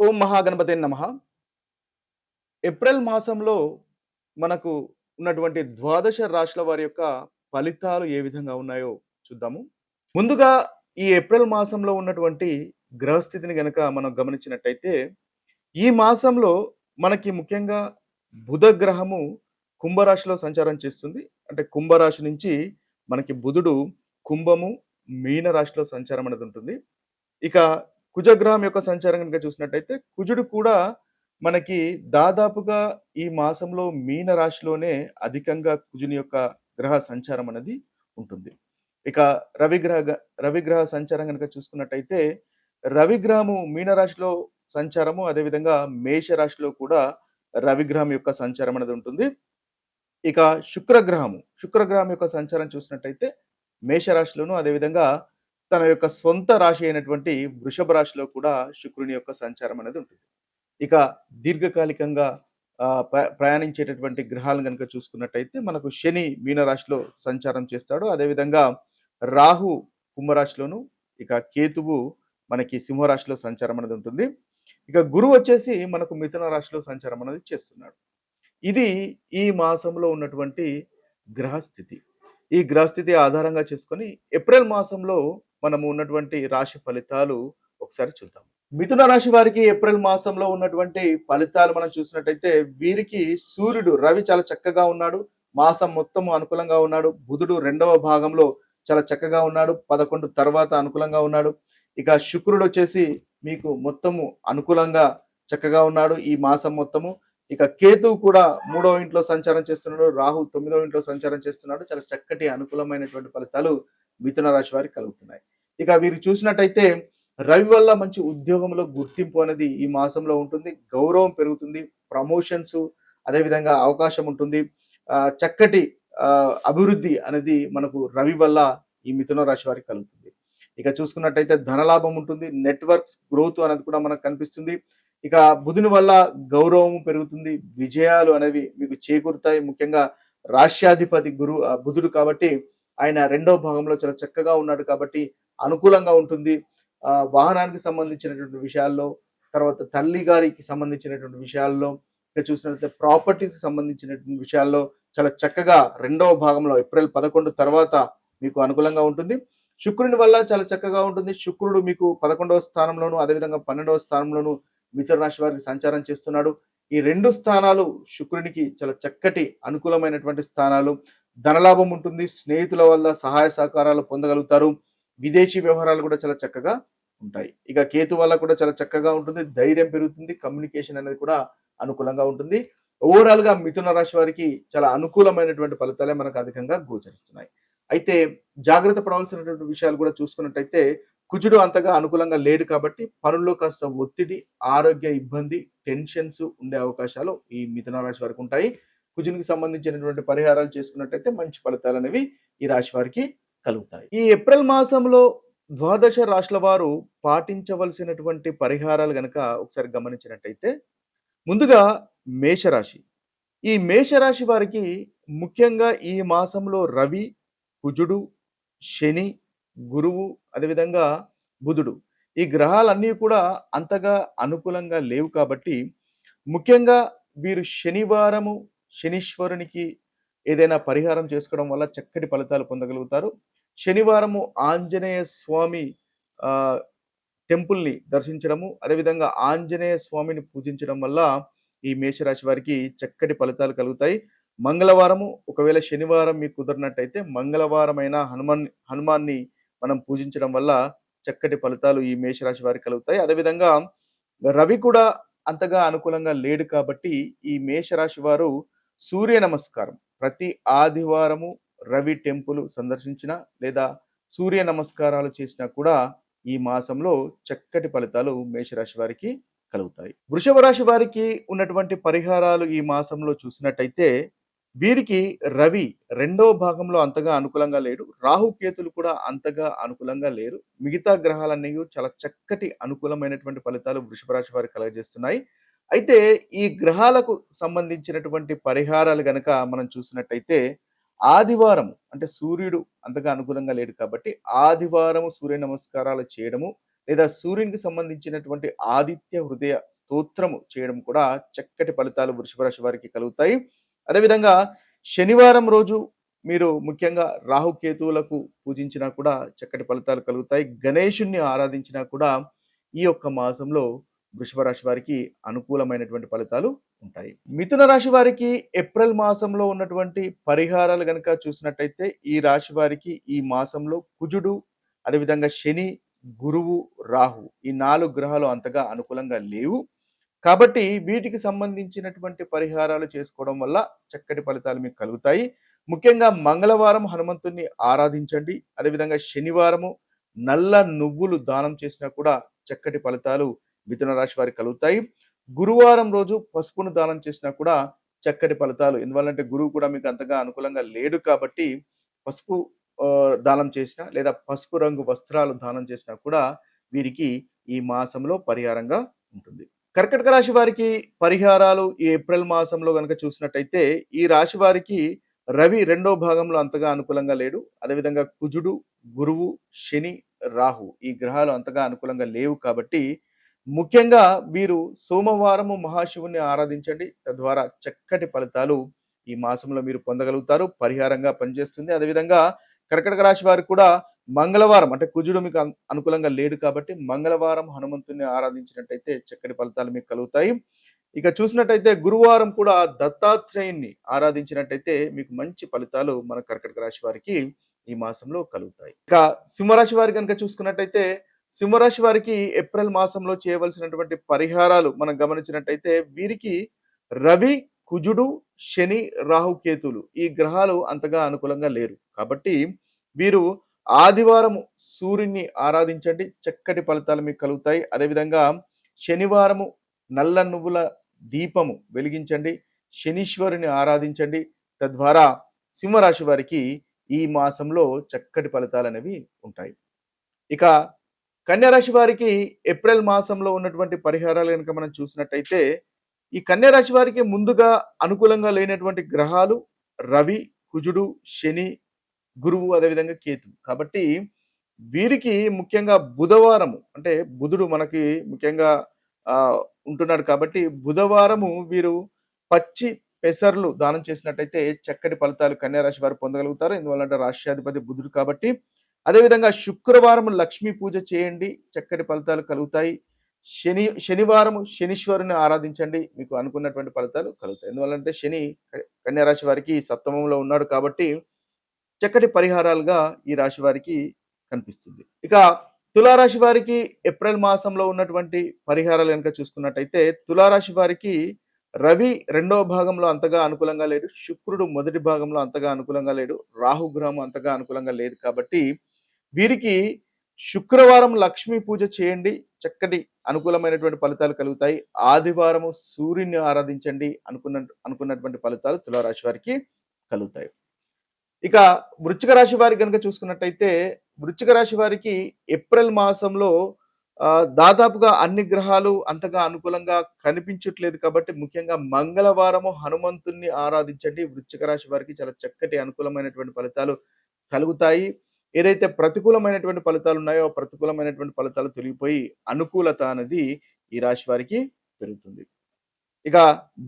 ఓం మహాగణపతే నమః. ఏప్రిల్ మాసంలో మనకు ఉన్నటువంటి ద్వాదశ రాశుల వారి యొక్క ఫలితాలు ఏ విధంగా ఉన్నాయో చూద్దాము. ముందుగా ఈ ఏప్రిల్ మాసంలో ఉన్నటువంటి గ్రహస్థితిని గనక మనం గమనించినట్టయితే, ఈ మాసంలో మనకి ముఖ్యంగా బుధ గ్రహము కుంభరాశిలో సంచారం చేస్తుంది. అంటే కుంభరాశి నుంచి మనకి బుధుడు కుంభము, మీన రాశిలో సంచారం అనేది ఉంటుంది. ఇక కుజగ్రహం యొక్క సంచారం గనుక చూసినట్టయితే, కుజుడు కూడా మనకి దాదాపుగా ఈ మాసంలో మీన రాశిలోనే అధికంగా కుజుని యొక్క గ్రహ సంచారం అనేది ఉంటుంది. ఇక రవిగ్రహ సంచారం గనుక చూసుకున్నట్టయితే, రవిగ్రహము మీన రాశిలో సంచారము, అదేవిధంగా మేష రాశిలో కూడా రవిగ్రహం యొక్క సంచారం అనేది ఉంటుంది. ఇక శుక్రగ్రహం యొక్క సంచారం చూసినట్టయితే మేషరాశిలోను, అదేవిధంగా తన యొక్క సొంత రాశి అయినటువంటి వృషభ రాశిలో కూడా శుక్రుని యొక్క సంచారం అనేది ఉంటుంది. ఇక దీర్ఘకాలికంగా ప్రయాణించేటటువంటి గ్రహాలను గనుక చూసుకున్నట్టయితే మనకు శని మీనరాశిలో సంచారం చేస్తాడు. అదేవిధంగా రాహు కుంభరాశిలోను, ఇక కేతువు మనకి సింహరాశిలో సంచారం అనేది ఉంటుంది. ఇక గురువు వచ్చేసి మనకు మిథున రాశిలో సంచారం అనేది చేస్తున్నాడు. ఇది ఈ మాసంలో ఉన్నటువంటి గ్రహస్థితి. ఈ గ్రహస్థితి ఆధారంగా చేసుకొని ఏప్రిల్ మాసంలో మనము ఉన్నటువంటి రాశి ఫలితాలు ఒకసారి చూద్దాం. మిథున రాశి వారికి ఏప్రిల్ మాసంలో ఉన్నటువంటి ఫలితాలు మనం చూసినట్టయితే, వీరికి సూర్యుడు రవి చాలా చక్కగా ఉన్నాడు. మాసం మొత్తము అనుకూలంగా ఉన్నాడు. బుధుడు రెండవ భాగంలో చాలా చక్కగా ఉన్నాడు. 11 తర్వాత అనుకూలంగా ఉన్నాడు. ఇక శుక్రుడు వచ్చేసి మీకు మొత్తము అనుకూలంగా చక్కగా ఉన్నాడు ఈ మాసం మొత్తము. ఇక కేతువు కూడా 3వ ఇంట్లో సంచారం చేస్తున్నాడు. రాహు 9వ ఇంట్లో సంచారం చేస్తున్నాడు. చాలా చక్కటి అనుకూలమైనటువంటి ఫలితాలు మిథున రాశి వారికి కలుగుతున్నాయి. ఇక వీరు చూసినట్టయితే రవి వల్ల మంచి ఉద్యోగంలో గుర్తింపు అనేది ఈ మాసంలో ఉంటుంది. గౌరవం పెరుగుతుంది. ప్రమోషన్స్ అదేవిధంగా అవకాశం ఉంటుంది. చక్కటి అభివృద్ధి అనేది మనకు రవి వల్ల ఈ మిథున రాశి వారికి కలుగుతుంది. ఇక చూసుకున్నట్టయితే ధనలాభం ఉంటుంది. నెట్వర్క్స్ గ్రోత్ అనేది కూడా మనకు కనిపిస్తుంది. ఇక బుధుని వల్ల గౌరవం పెరుగుతుంది. విజయాలు అనేవి మీకు చేకూరుతాయి. ముఖ్యంగా రాష్ట్రాధిపతి బుధుడు కాబట్టి ఆయన రెండవ భాగంలో చాలా చక్కగా ఉన్నాడు కాబట్టి అనుకూలంగా ఉంటుంది. వాహనానికి సంబంధించినటువంటి విషయాల్లో, తర్వాత తల్లి గారికి సంబంధించినటువంటి విషయాల్లో, ఇక చూసినట్లయితే ప్రాపర్టీకి సంబంధించినటువంటి విషయాల్లో చాలా చక్కగా రెండవ భాగంలో ఏప్రిల్ 11 తర్వాత మీకు అనుకూలంగా ఉంటుంది. శుక్రుని వల్ల చాలా చక్కగా ఉంటుంది. శుక్రుడు మీకు 11వ స్థానంలోను, అదేవిధంగా 12వ స్థానంలోను మిథున రాశి వారికి సంచారం చేస్తున్నాడు. ఈ 2 స్థానాలు శుక్రునికి చాలా చక్కటి అనుకూలమైనటువంటి స్థానాలు. ధనలాభం ఉంటుంది. స్నేహితుల వల్ల సహాయ సహకారాలు పొందగలుగుతారు. విదేశీ వ్యవహారాలు కూడా చాలా చక్కగా ఉంటాయి. ఇక కేతు వల్ల కూడా చాలా చక్కగా ఉంటుంది. ధైర్యం పెరుగుతుంది. కమ్యూనికేషన్ అనేది కూడా అనుకూలంగా ఉంటుంది. ఓవరాల్ గా మిథున రాశి వారికి చాలా అనుకూలమైనటువంటి ఫలితాలే మనకు అధికంగా గోచరిస్తున్నాయి. అయితే జాగ్రత్త పడవలసినటువంటి విషయాలు కూడా చూసుకున్నట్టయితే, కుజుడు అంతగా అనుకూలంగా లేడు కాబట్టి పనుల్లో కాస్త ఒత్తిడి, ఆరోగ్య ఇబ్బంది, టెన్షన్స్ ఉండే అవకాశాలు ఈ మిథున రాశి వారికి ఉంటాయి. కుజునికి సంబంధించినటువంటి పరిహారాలు చేసుకున్నట్టయితే మంచి ఫలితాలు అనేవి ఈ రాశి వారికి కలుగుతాయి. ఈ ఏప్రిల్ మాసంలో ద్వాదశ రాశుల వారు పాటించవలసినటువంటి పరిహారాలు గనక ఒకసారి గమనించినట్టయితే, ముందుగా మేషరాశి. ఈ మేషరాశి వారికి ముఖ్యంగా ఈ మాసంలో రవి, కుజుడు, శని, గురువు, అదేవిధంగా బుధుడు, ఈ గ్రహాలన్నీ కూడా అంతగా అనుకూలంగా లేవు కాబట్టి ముఖ్యంగా వీరు శనీశ్వరునికి ఏదైనా పరిహారం చేసుకోవడం వల్ల చక్కటి ఫలితాలు పొందగలుగుతారు. శనివారము ఆంజనేయ స్వామి టెంపుల్ని దర్శించడము, అదేవిధంగా ఆంజనేయ స్వామిని పూజించడం వల్ల ఈ మేషరాశి వారికి చక్కటి ఫలితాలు కలుగుతాయి. మంగళవారము, ఒకవేళ శనివారం మీకు కుదిరినట్టయితే మంగళవారమైన హనుమాన్ని మనం పూజించడం వల్ల చక్కటి ఫలితాలు ఈ మేషరాశి వారికి కలుగుతాయి. అదేవిధంగా రవి కూడా అంతగా అనుకూలంగా లేడు కాబట్టి ఈ మేషరాశి వారు సూర్య నమస్కారం ప్రతి ఆదివారము రవి టెంపుల్ సందర్శించిన లేదా సూర్య నమస్కారాలు చేసినా కూడా ఈ మాసంలో చక్కటి ఫలితాలు మేషరాశి వారికి కలుగుతాయి. వృషభ రాశి వారికి ఉన్నటువంటి పరిహారాలు ఈ మాసంలో చూసినట్టయితే, వీరికి రవి రెండవ భాగంలో అంతగా అనుకూలంగా లేడు. రాహుకేతులు కూడా అంతగా అనుకూలంగా లేరు. మిగతా గ్రహాలన్నీ చాలా చక్కటి అనుకూలమైనటువంటి ఫలితాలు వృషభ రాశి వారికి కలగజేస్తున్నాయి. అయితే ఈ గ్రహాలకు సంబంధించినటువంటి పరిహారాలు గనక మనం చూసినట్టయితే, ఆదివారం అంటే సూర్యుడు అంతగా అనుకూలంగా లేడు కాబట్టి ఆదివారం సూర్య నమస్కారాలు చేయడము, లేదా సూర్యునికి సంబంధించినటువంటి ఆదిత్య హృదయ స్తోత్రము చేయడం కూడా చక్కటి ఫలితాలు వృషభ రాశి వారికి కలుగుతాయి. అదేవిధంగా శనివారం రోజు మీరు ముఖ్యంగా రాహుకేతువులకు పూజించినా కూడా చక్కటి ఫలితాలు కలుగుతాయి. గణేశుణ్ణి ఆరాధించినా కూడా ఈ యొక్క మాసంలో వృషభ రాశి వారికి అనుకూలమైనటువంటి ఫలితాలు ఉంటాయి. మిథున రాశి వారికి ఏప్రిల్ మాసంలో ఉన్నటువంటి పరిహారాలు గనుక చూసినట్టయితే ఈ రాశి వారికి ఈ మాసంలో కుజుడు, అదేవిధంగా శని, గురువు, రాహు ఈ 4 గ్రహాలు అంతగా అనుకూలంగా లేవు. కాబట్టి వీటికి సంబంధించినటువంటి పరిహారాలు చేసుకోవడం వల్ల చక్కటి ఫలితాలు మీకు కలుగుతాయి. ముఖ్యంగా మంగళవారం హనుమంతుడిని ఆరాధించండి. అదేవిధంగా శనివారము నల్ల నువ్వులు దానం చేసినా కూడా చక్కటి ఫలితాలు మిథున రాశి వారికి కలుగుతాయి. గురువారం రోజు పసుపును దానం చేసినా కూడా చక్కటి ఫలితాలు. ఎందువల్లంటే గురువు కూడా మీకు అంతగా అనుకూలంగా లేడు కాబట్టి పసుపు దానం చేసినా లేదా పసుపు రంగు వస్త్రాలు దానం చేసినా కూడా వీరికి ఈ మాసంలో పరిహారంగా ఉంటుంది. కర్కటక రాశి వారికి పరిహారాలు ఈ ఏప్రిల్ మాసంలో గనుక చూసినట్టయితే ఈ రాశి వారికి రవి రెండో భాగంలో అంతగా అనుకూలంగా లేడు. అదేవిధంగా కుజుడు, గురువు, శని, రాహు ఈ గ్రహాలు అంతగా అనుకూలంగా లేవు కాబట్టి ముఖ్యంగా వీరు సోమవారము మహాశివుని ఆరాధించండి. తద్వారా చక్కటి ఫలితాలు ఈ మాసంలో మీరు పొందగలుగుతారు. పరిహారంగా పనిచేస్తుంది. అదేవిధంగా కర్కటక రాశి వారికి కూడా మంగళవారం అంటే కుజుడు మీకు అనుకూలంగా లేడు కాబట్టి మంగళవారం హనుమంతుని ఆరాధించినట్టయితే చక్కటి ఫలితాలు మీకు కలుగుతాయి. ఇక చూసినట్టయితే గురువారం కూడా దత్తాత్రేయుని ఆరాధించినట్టయితే మీకు మంచి ఫలితాలు మన కర్కటక రాశి వారికి ఈ మాసంలో కలుగుతాయి. ఇక సింహరాశి వారి కనుక చూసుకున్నట్టయితే సింహరాశి వారికి ఏప్రిల్ మాసంలో చేయవలసినటువంటి పరిహారాలు మనం గమనించినట్టయితే వీరికి రవి, కుజుడు, శని, రాహుకేతులు ఈ గ్రహాలు అంతగా అనుకూలంగా లేరు. కాబట్టి వీరు ఆదివారం సూర్యుని ఆరాధించండి. చక్కటి ఫలితాలు మీకు కలుగుతాయి. అదేవిధంగా శనివారము నల్ల నువ్వుల దీపము వెలిగించండి. శనీశ్వరుని ఆరాధించండి. తద్వారా సింహరాశి వారికి ఈ మాసంలో చక్కటి ఫలితాలు అనేవి ఉంటాయి. ఇక కన్యా రాశి వారికి ఏప్రిల్ మాసంలో ఉన్నటువంటి పరిహారాలు కనుక మనం చూసినట్టయితే ఈ కన్యా రాశి వారికి ముందుగా అనుకూలంగా లేనటువంటి గ్రహాలు రవి, కుజుడు, శని, గురువు, అదేవిధంగా కేతు. కాబట్టి వీరికి ముఖ్యంగా బుధవారము అంటే బుధుడు మనకి ముఖ్యంగా ఉంటున్నాడు కాబట్టి బుధవారము వీరు పచ్చి పెసర్లు దానం చేసినట్టయితే చక్కటి ఫలితాలు కన్యా రాశి వారు పొందగలుగుతారు. ఎందువల్లంటే రాష్ట్రాధిపతి బుధుడు కాబట్టి. అదేవిధంగా శుక్రవారం లక్ష్మీ పూజ చేయండి. చక్కటి ఫలితాలు కలుగుతాయి. శనివారం శనీశ్వరుని ఆరాధించండి. మీకు అనుకున్నటువంటి ఫలితాలు కలుగుతాయి. ఎందువల్లంటే శని కన్యా రాశి వారికి సప్తమంలో ఉన్నాడు కాబట్టి చక్కటి పరిహారాలుగా ఈ రాశి వారికి కనిపిస్తుంది. ఇక తులారాశి వారికి ఏప్రిల్ మాసంలో ఉన్నటువంటి పరిహారాలు కనుక చూసుకున్నట్టయితే తులారాశి వారికి రవి రెండవ భాగంలో అంతగా అనుకూలంగా లేడు. శుక్రుడు మొదటి భాగంలో అంతగా అనుకూలంగా లేడు. రాహుగ్రహం అంతగా అనుకూలంగా లేదు కాబట్టి వీరికి శుక్రవారం లక్ష్మీ పూజ చేయండి. చక్కటి అనుకూలమైనటువంటి ఫలితాలు కలుగుతాయి. ఆదివారము సూర్యుని ఆరాధించండి. అనుకున్నటువంటి ఫలితాలు తులారాశి వారికి కలుగుతాయి. ఇక వృశ్చిక రాశి వారికి కనుక చూసుకున్నట్టయితే వృశ్చిక రాశి వారికి ఏప్రిల్ మాసంలో దాదాపుగా అన్ని గ్రహాలు అంతగా అనుకూలంగా కనిపించట్లేదు కాబట్టి ముఖ్యంగా మంగళవారము హనుమంతుణ్ణి ఆరాధించండి. వృశ్చిక రాశి వారికి చాలా చక్కటి అనుకూలమైనటువంటి ఫలితాలు కలుగుతాయి. ఏదైతే ప్రతికూలమైనటువంటి ఫలితాలు ఉన్నాయో ప్రతికూలమైనటువంటి ఫలితాలు తొలగిపోయి అనుకూలత అనేది ఈ రాశి వారికి పెరుగుతుంది. ఇక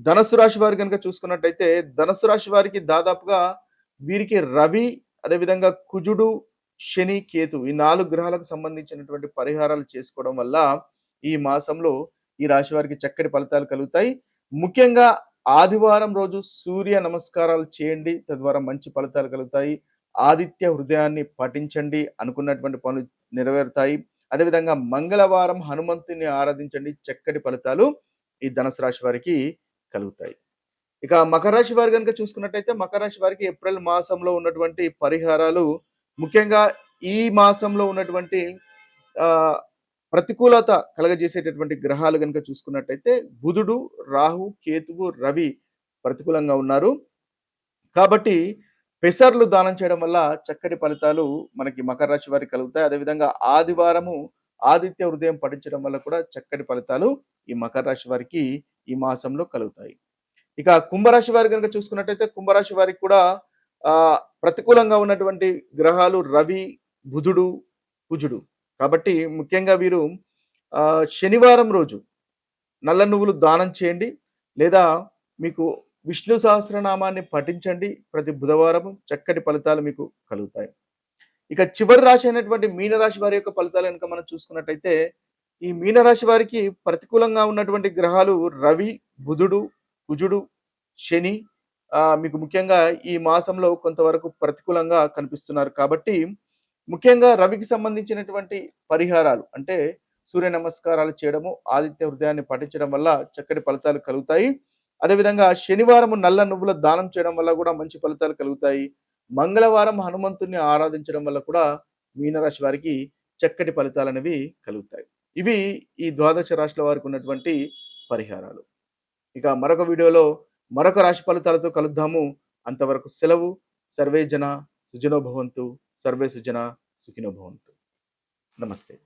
ధనస్సు రాశి వారి కనుక చూసుకున్నట్టయితే ధనస్సు రాశి వారికి దాదాపుగా వీరికి రవి, అదేవిధంగా కుజుడు, శని, కేతు ఈ 4 గ్రహాలకు సంబంధించినటువంటి పరిహారాలు చేసుకోవడం వల్ల ఈ మాసంలో ఈ రాశి వారికి చక్కటి ఫలితాలు కలుగుతాయి. ముఖ్యంగా ఆదివారం రోజు సూర్య నమస్కారాలు చేయండి. తద్వారా మంచి ఫలితాలు కలుగుతాయి. ఆదిత్య హృదయాన్ని పఠించండి. అనుకున్నటువంటి పనులు నెరవేరుతాయి. అదేవిధంగా మంగళవారం హనుమంతుని ఆరాధించండి. చక్కటి ఫలితాలు ఈ ధనుసు రాశి వారికి కలుగుతాయి. ఇక మకర రాశి వారు కనుక చూసుకున్నట్టయితే మకర రాశి వారికి ఏప్రిల్ మాసంలో ఉన్నటువంటి పరిహారాలు ముఖ్యంగా ఈ మాసంలో ఉన్నటువంటి ప్రతికూలత కలగజేసేటటువంటి గ్రహాలు కనుక చూసుకున్నట్టయితే బుధుడు, రాహు, కేతువు, రవి ప్రతికూలంగా ఉన్నారు. కాబట్టి పెసర్లు దానం చేయడం వల్ల చక్కటి ఫలితాలు మనకి మకర రాశి వారికి కలుగుతాయి. అదేవిధంగా ఆదివారము ఆదిత్య హృదయం పఠించడం వల్ల కూడా చక్కటి ఫలితాలు ఈ మకర రాశి వారికి ఈ మాసంలో కలుగుతాయి. ఇక కుంభరాశి వారి కనుక చూసుకున్నట్టయితే కుంభరాశి వారికి కూడా ప్రతికూలంగా ఉన్నటువంటి గ్రహాలు రవి, బుధుడు, కుజుడు. కాబట్టి ముఖ్యంగా వీరు శనివారం రోజు నల్ల నువ్వులు దానం చేయండి. లేదా మీకు విష్ణు సహస్రనామాన్ని పఠించండి. ప్రతి బుధవారము చక్కటి ఫలితాలు మీకు కలుగుతాయి. ఇక చివరి రాశి అయినటువంటి మీనరాశి వారి యొక్క ఫలితాలు గనుక మనం చూసుకున్నట్టయితే, ఈ మీనరాశి వారికి ప్రతికూలంగా ఉన్నటువంటి గ్రహాలు రవి, బుధుడు, కుజుడు, శని మీకు ముఖ్యంగా ఈ మాసంలో కొంతవరకు ప్రతికూలంగా కనిపిస్తున్నారు. కాబట్టి ముఖ్యంగా రవికి సంబంధించినటువంటి పరిహారాలు అంటే సూర్య నమస్కారాలు చేయడము, ఆదిత్య హృదయాన్ని పఠించడం వల్ల చక్కటి ఫలితాలు కలుగుతాయి. అదేవిధంగా శనివారము నల్ల నువ్వుల దానం చేయడం వల్ల కూడా మంచి ఫలితాలు కలుగుతాయి. మంగళవారం హనుమంతుడిని ఆరాధించడం వల్ల కూడా మీనరాశి వారికి చక్కటి ఫలితాలనేవి కలుగుతాయి. ఇవి ఈ ద్వాదశ రాశుల వారికి ఉన్నటువంటి పరిహారాలు. ఇక మరొక వీడియోలో మరొక రాశి ఫలితాలతో కలుద్దాము. అంతవరకు సెలవు. సర్వే జన సుఖినో భవంతు. సర్వే సుజన సుఖినో భవంతు. నమస్తే.